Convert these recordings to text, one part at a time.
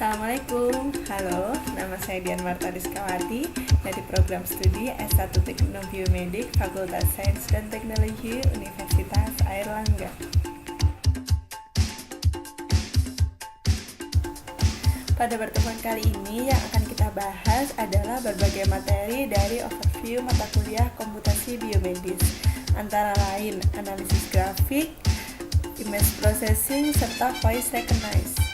Assalamualaikum, halo, nama saya Dian Marta Rizkawati dari program studi S1 Teknik Biomedik Fakultas Sains dan Teknologi Universitas Airlangga. Pada pertemuan kali ini yang akan kita bahas adalah berbagai materi dari overview mata kuliah komputasi biomedis, antara lain analisis grafik, image processing, serta voice recognition.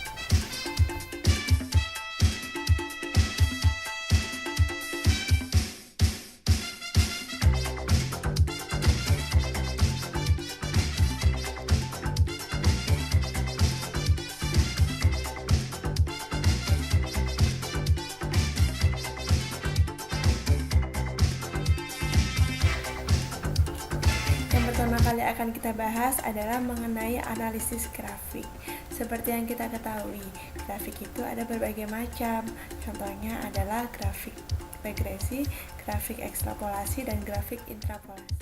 Pertama kali akan kita bahas adalah mengenai analisis grafik. Seperti yang kita ketahui, grafik itu ada berbagai macam. Contohnya adalah grafik regresi, grafik ekstrapolasi, dan grafik intrapolasi.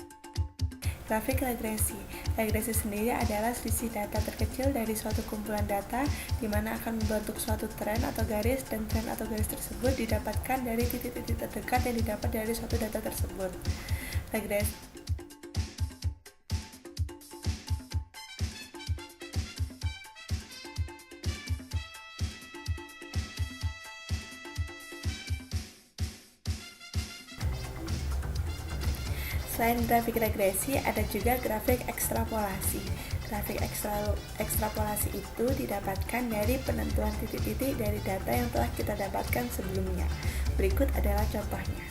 Grafik regresi sendiri adalah selisih data terkecil dari suatu kumpulan data di mana akan membentuk suatu tren atau garis, dan tren atau garis tersebut didapatkan dari titik-titik terdekat yang didapat dari suatu data tersebut. Selain grafik regresi, ada juga grafik ekstrapolasi. Grafik ekstrapolasi itu didapatkan dari penentuan titik-titik dari data yang telah kita dapatkan sebelumnya. Berikut adalah contohnya.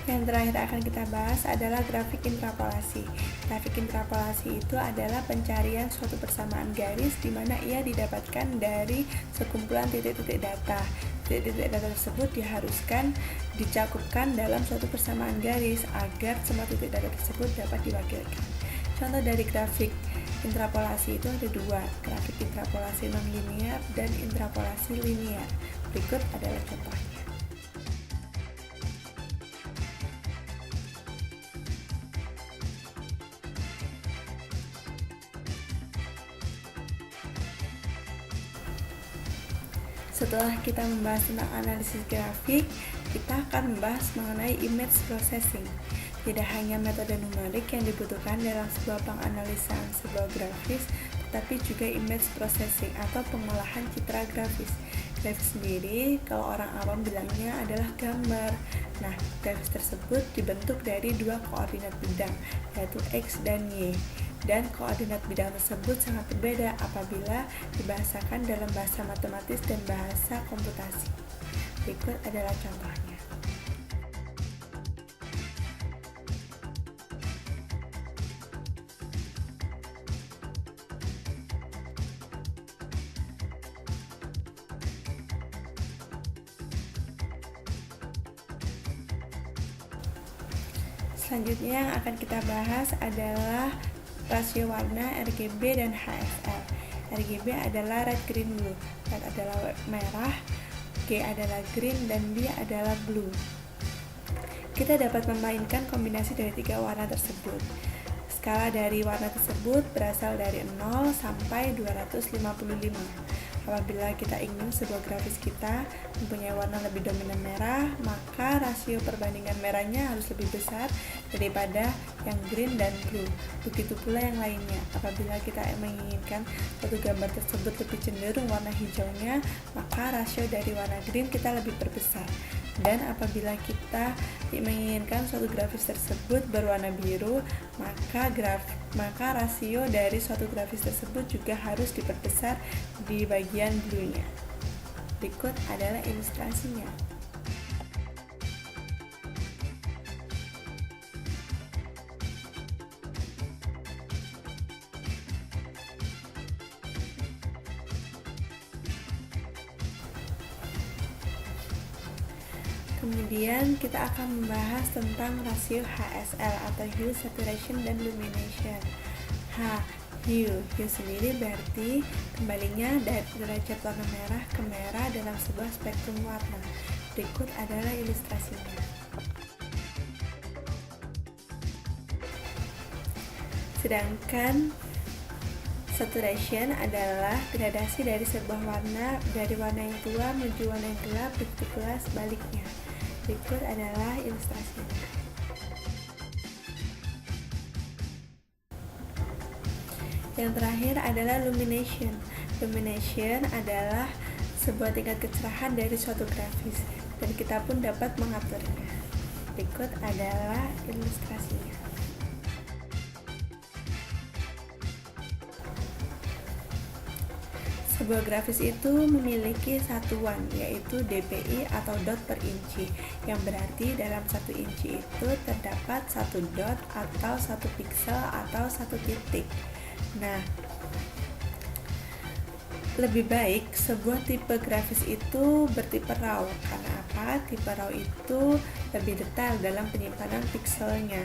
Yang terakhir akan kita bahas adalah grafik intrapolasi. Grafik intrapolasi itu adalah pencarian suatu persamaan garis di mana ia didapatkan dari sekumpulan titik-titik data. Titik-titik data tersebut diharuskan dicakupkan dalam suatu persamaan garis agar semua titik data tersebut dapat diwakilkan. Contoh dari grafik intrapolasi itu ada dua, grafik intrapolasi non-linear dan intrapolasi linear. Berikut adalah contohnya. Setelah kita membahas tentang analisis grafik, kita akan membahas mengenai image processing. Tidak hanya metode numerik yang dibutuhkan dalam sebuah penganalisan sebuah grafis, tetapi juga image processing atau pengolahan citra grafis. Grafis sendiri, kalau orang awam bilangnya adalah gambar. Nah, grafis tersebut dibentuk dari dua koordinat bidang, yaitu X dan Y. Dan koordinat bidang tersebut sangat berbeda apabila dibahasakan dalam bahasa matematis dan bahasa komputasi. Berikut adalah contohnya. Selanjutnya yang akan kita bahas adalah rasio warna RGB dan HSL. RGB adalah red, green, blue. Red adalah merah, G adalah green, dan B adalah blue. Kita dapat memainkan kombinasi dari tiga warna tersebut. Skala dari warna tersebut berasal dari 0 sampai 255. Apabila kita ingin sebuah grafis kita mempunyai warna lebih dominan merah, maka rasio perbandingan merahnya harus lebih besar daripada yang green dan blue. Begitu pula yang lainnya. Apabila kita menginginkan suatu gambar tersebut lebih cenderung warna hijaunya, maka rasio dari warna green kita lebih perbesar. Dan apabila kita menginginkan suatu grafis tersebut berwarna biru, maka rasio dari suatu grafis tersebut juga harus diperbesar di bagian blue-nya. Berikut adalah ilustrasinya. Kemudian kita akan membahas tentang rasio HSL atau hue, saturation, dan lumination. Hue sendiri berarti kembalinya dari derajat warna merah ke merah dalam sebuah spektrum warna. Berikut adalah ilustrasinya. Sedangkan saturation adalah gradasi dari sebuah warna dari warna yang tua menuju warna yang gelap, begitu pula sebaliknya. Berikut adalah ilustrasinya. Yang terakhir adalah lumination. Lumination adalah sebuah tingkat kecerahan dari suatu grafis, dan kita pun dapat mengaturnya. Berikut adalah ilustrasinya. Sebuah grafis itu memiliki satuan, yaitu dpi atau dot per inci, yang berarti dalam 1 inci itu terdapat 1 dot atau 1 piksel atau 1 titik. Nah, lebih baik sebuah tipe grafis itu bertipe RAW. Karena apa? Tipe RAW itu lebih detail dalam penyimpanan pikselnya.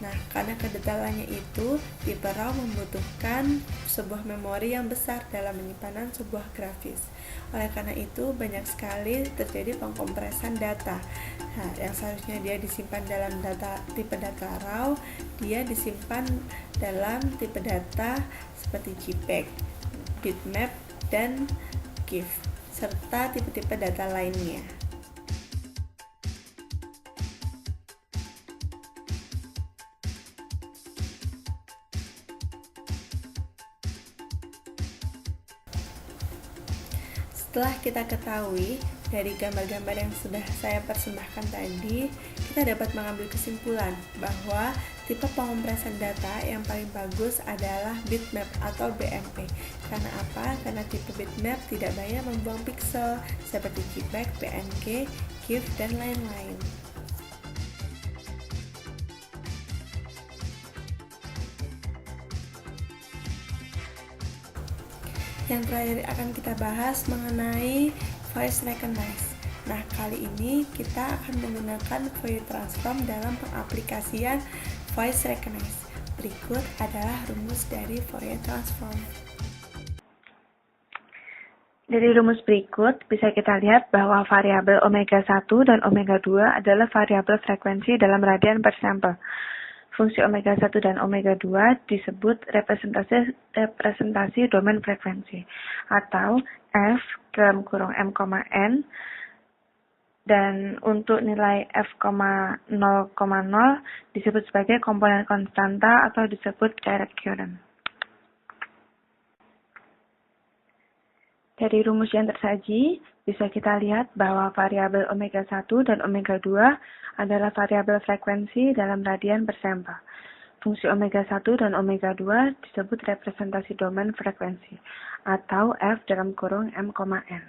Nah, karena kedetailannya itu, tipe RAW membutuhkan sebuah memori yang besar dalam penyimpanan sebuah grafis. Oleh karena itu, banyak sekali terjadi pengkompresan data. Nah, yang seharusnya dia disimpan dalam tipe data RAW, dia disimpan dalam tipe data seperti JPEG, bitmap, dan GIF, serta tipe-tipe data lainnya. Setelah kita ketahui dari gambar-gambar yang sudah saya persembahkan tadi, kita dapat mengambil kesimpulan bahwa tipe pengompresan data yang paling bagus adalah bitmap atau BMP. Karena apa? Karena tipe bitmap tidak banyak membuang piksel seperti JPEG, PNG, GIF, dan lain-lain. Yang terakhir akan kita bahas mengenai voice recognize. Nah, kali ini kita akan menggunakan Fourier transform dalam pengaplikasian voice recognize. Berikut adalah rumus dari Fourier transform. Dari rumus berikut, bisa kita lihat bahwa variabel omega 1 dan omega 2 adalah variabel frekuensi dalam radian per sampel. Fungsi omega 1 dan omega 2 disebut representasi domain frekuensi, atau F dalam kurung M, N, dan untuk nilai F,0,0 disebut sebagai komponen konstanta atau disebut direct current. Dari rumus yang tersaji, bisa kita lihat bahwa variabel omega 1 dan omega 2 adalah variabel frekuensi dalam radian per sampel. Fungsi omega 1 dan omega 2 disebut representasi domain frekuensi, atau F dalam kurung M, N.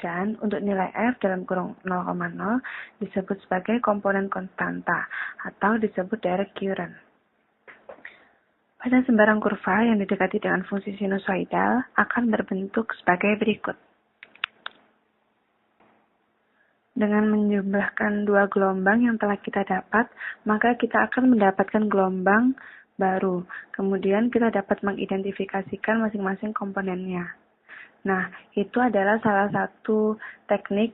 Dan untuk nilai F dalam kurung 0,0 disebut sebagai komponen konstanta, atau disebut direct current. Pada sembarang kurva yang didekati dengan fungsi sinusoidal akan berbentuk sebagai berikut. Dengan menjumlahkan dua gelombang yang telah kita dapat, maka kita akan mendapatkan gelombang baru. Kemudian kita dapat mengidentifikasikan masing-masing komponennya. Nah, itu adalah salah satu teknik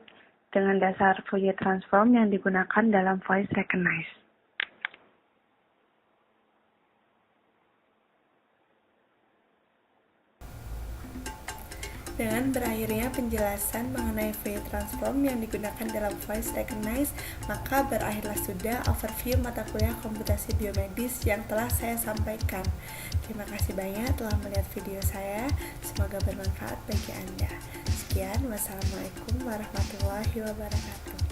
dengan dasar Fourier transform yang digunakan dalam voice recognize. Dengan berakhirnya penjelasan mengenai Fourier transform yang digunakan dalam voice recognize, maka berakhirlah sudah overview mata kuliah komputasi biomedis yang telah saya sampaikan. Terima kasih banyak telah melihat video saya, semoga bermanfaat bagi Anda. Sekian, wassalamualaikum warahmatullahi wabarakatuh.